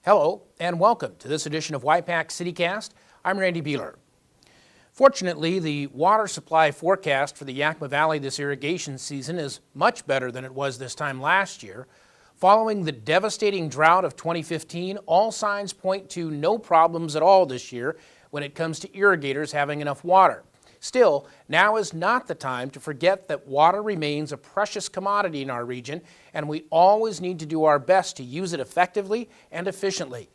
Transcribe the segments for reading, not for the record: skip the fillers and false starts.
Hello and welcome to this edition of Y-PAC CityCast. I'm Randy Beeler. Fortunately, the water supply forecast for the Yakima Valley this irrigation season is much better than it was this time last year. Following the devastating drought of 2015, all signs point to no problems at all this year when it comes to irrigators having enough water. Still, now is not the time to forget that water remains a precious commodity in our region, and we always need to do our best to use it effectively and efficiently.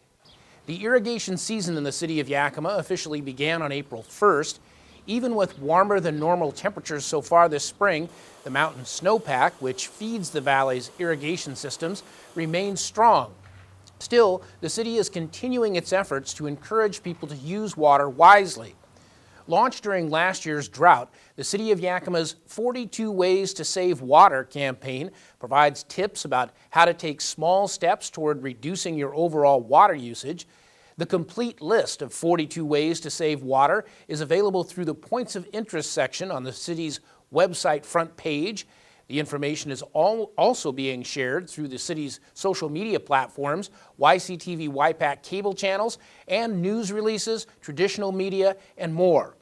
The irrigation season in the city of Yakima officially began on April 1st. Even with warmer than normal temperatures so far this spring, the mountain snowpack, which feeds the valley's irrigation systems, remains strong. Still, the city is continuing its efforts to encourage people to use water wisely. Launched during last year's drought, the City of Yakima's 42 Ways to Save Water campaign provides tips about how to take small steps toward reducing your overall water usage. The complete list of 42 ways to save water is available through the Points of Interest section on the city's website front page. The information is also being shared through the city's social media platforms, YCTV Y-PAC cable channels, and news releases, traditional media, and more.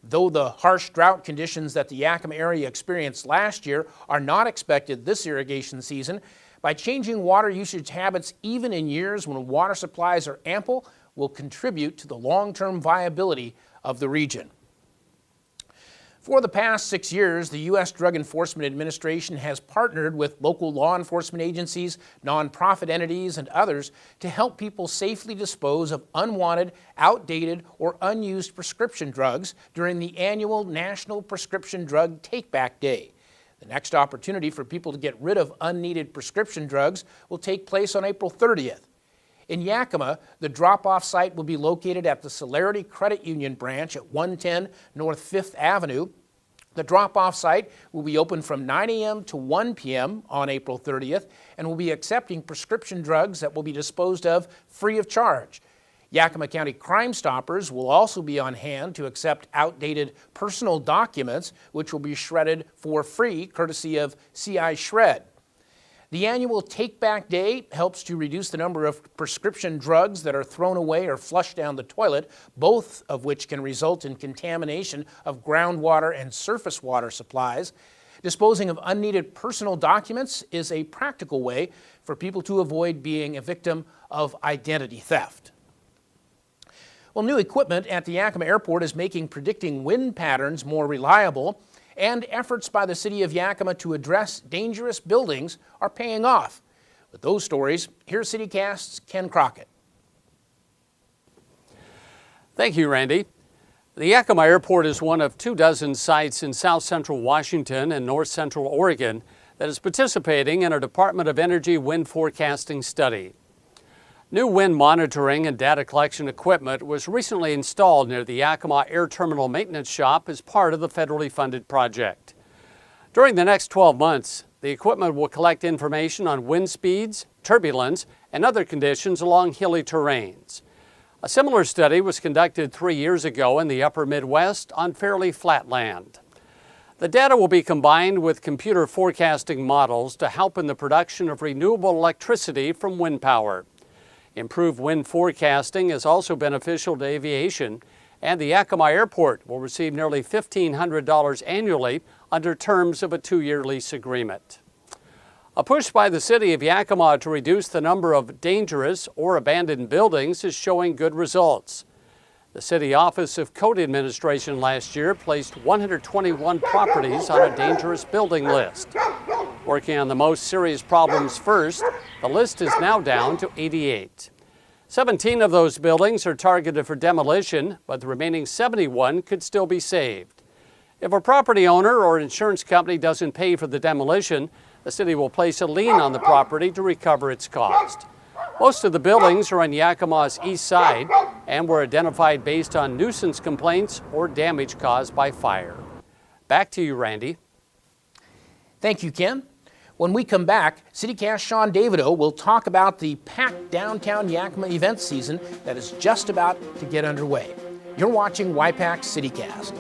Though the harsh drought conditions that the Yakima area experienced last year are not expected this irrigation season, by changing water usage habits even in years when water supplies are ample will contribute to the long-term viability of the region. For the past 6 years, the U.S. Drug Enforcement Administration has partnered with local law enforcement agencies, nonprofit entities, and others to help people safely dispose of unwanted, outdated, or unused prescription drugs during the annual National Prescription Drug Take-Back Day. The next opportunity for people to get rid of unneeded prescription drugs will take place on April 30th. In Yakima, the drop-off site will be located at the Celerity Credit Union branch at 110 North 5th Avenue. The drop-off site will be open from 9 a.m. to 1 p.m. on April 30th and will be accepting prescription drugs that will be disposed of free of charge. Yakima County Crime Stoppers will also be on hand to accept outdated personal documents, which will be shredded for free, courtesy of CI Shred. The annual Take Back Day helps to reduce the number of prescription drugs that are thrown away or flushed down the toilet, both of which can result in contamination of groundwater and surface water supplies. Disposing of unneeded personal documents is a practical way for people to avoid being a victim of identity theft. Well, new equipment at the Yakima Airport is making predicting wind patterns more reliable, and efforts by the City of Yakima to address dangerous buildings are paying off. With those stories, here's CityCast's Ken Crockett. Thank you, Randy. The Yakima Airport is one of 24 sites in south central Washington and north central Oregon that is participating in a Department of Energy wind forecasting study. New wind monitoring and data collection equipment was recently installed near the Yakima Air Terminal Maintenance Shop as part of the federally funded project. During the next 12 months, the equipment will collect information on wind speeds, turbulence, and other conditions along hilly terrains. A similar study was conducted 3 years ago in the upper Midwest on fairly flat land. The data will be combined with computer forecasting models to help in the production of renewable electricity from wind power. Improved wind forecasting is also beneficial to aviation, and the Yakima Airport will receive nearly $1,500 annually under terms of a 2-year lease agreement. A push by the City of Yakima to reduce the number of dangerous or abandoned buildings is showing good results. The City Office of Code Administration last year placed 121 properties on a dangerous building list. Working on the most serious problems first, the list is now down to 88. 17 of those buildings are targeted for demolition, but the remaining 71 could still be saved. If a property owner or insurance company doesn't pay for the demolition, the city will place a lien on the property to recover its cost. Most of the buildings are on Yakima's east side and were identified based on nuisance complaints or damage caused by fire. Back to you, Randy. Thank you, Ken. When we come back, CityCast Sean Davido will talk about the packed downtown Yakima event season that is just about to get underway. You're watching Y-PAC CityCast.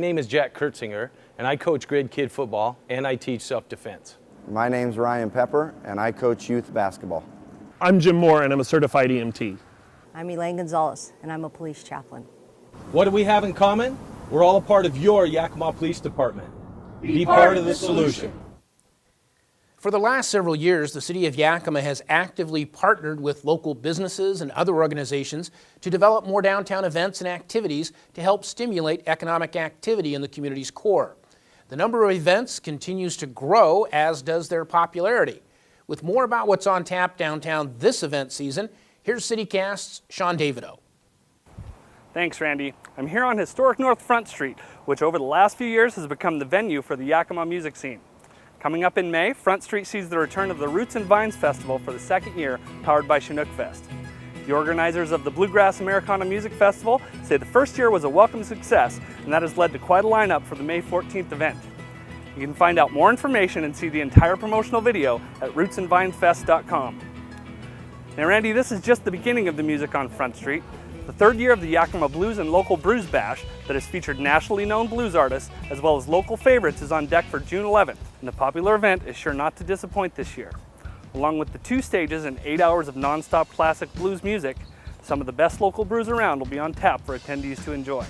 name is Jack Kurtzinger, and I coach Grid Kid football, and I teach self-defense. My name's Ryan Pepper, and I coach youth basketball. I'm Jim Moore, and I'm a certified EMT. I'm Elaine Gonzalez, and I'm a police chaplain. What do we have in common? We're all a part of your Yakima Police Department. Be part of the solution. For the last several years, the City of Yakima has actively partnered with local businesses and other organizations to develop more downtown events and activities to help stimulate economic activity in the community's core. The number of events continues to grow, as does their popularity. With more about what's on tap downtown this event season, here's CityCast's Sean Davidow. Thanks, Randy. I'm here on historic North Front Street, which over the last few years has become the venue for the Yakima music scene. Coming up in May, Front Street sees the return of the Roots and Vines Festival for the second year, powered by Chinook Fest. The organizers of the Bluegrass Americana Music Festival say the first year was a welcome success, and that has led to quite a lineup for the May 14th event. You can find out more information and see the entire promotional video at rootsandvinesfest.com. Now, Randy, this is just the beginning of the music on Front Street. The third year of the Yakima Blues and Local Brews Bash that has featured nationally known blues artists as well as local favorites is on deck for June 11th, and the popular event is sure not to disappoint this year. Along with the 2 stages and 8 hours of non-stop classic blues music, some of the best local brews around will be on tap for attendees to enjoy.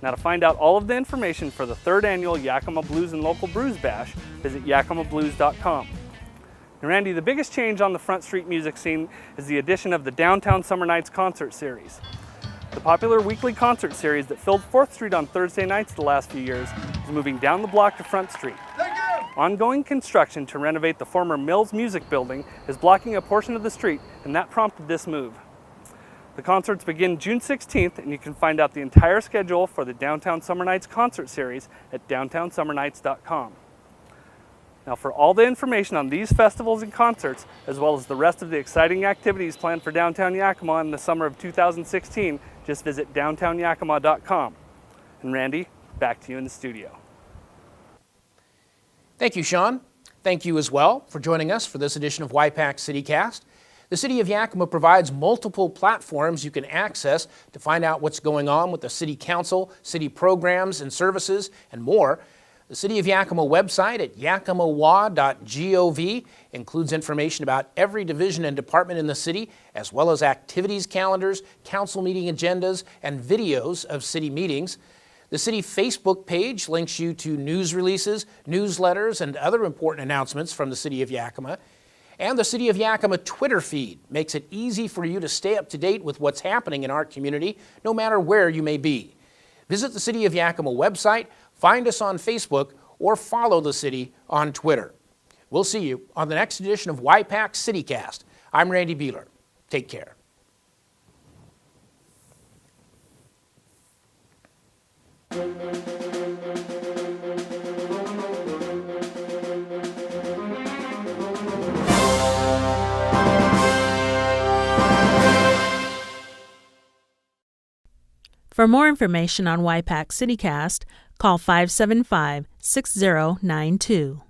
Now, to find out all of the information for the 3rd annual Yakima Blues and Local Brews Bash, visit yakimablues.com. And Randy, the biggest change on the Front Street music scene is the addition of the Downtown Summer Nights concert series. The popular weekly concert series that filled 4th Street on Thursday nights the last few years is moving down the block to Front Street. Ongoing construction to renovate the former Mills Music Building is blocking a portion of the street, and that prompted this move. The concerts begin June 16th, and you can find out the entire schedule for the Downtown Summer Nights concert series at downtownsummernights.com. Now, for all the information on these festivals and concerts, as well as the rest of the exciting activities planned for downtown Yakima in the summer of 2016, just visit downtownyakima.com. And Randy, back to you in the studio. Thank you, Sean. Thank you as well for joining us for this edition of Y-PAC CityCast. The City of Yakima provides multiple platforms you can access to find out what's going on with the City Council, city programs and services, and more. The City of Yakima website at yakimawa.gov includes information about every division and department in the city, as well as activities calendars, council meeting agendas, and videos of city meetings. The city Facebook page links you to news releases, newsletters, and other important announcements from the City of Yakima. And the City of Yakima Twitter feed makes it easy for you to stay up to date with what's happening in our community, no matter where you may be. Visit the City of Yakima website, find us on Facebook, or follow the city on Twitter. We'll see you on the next edition of Y-PAC CityCast. I'm Randy Beeler. Take care. For more information on Y-PAC CityCast, call 575-6092.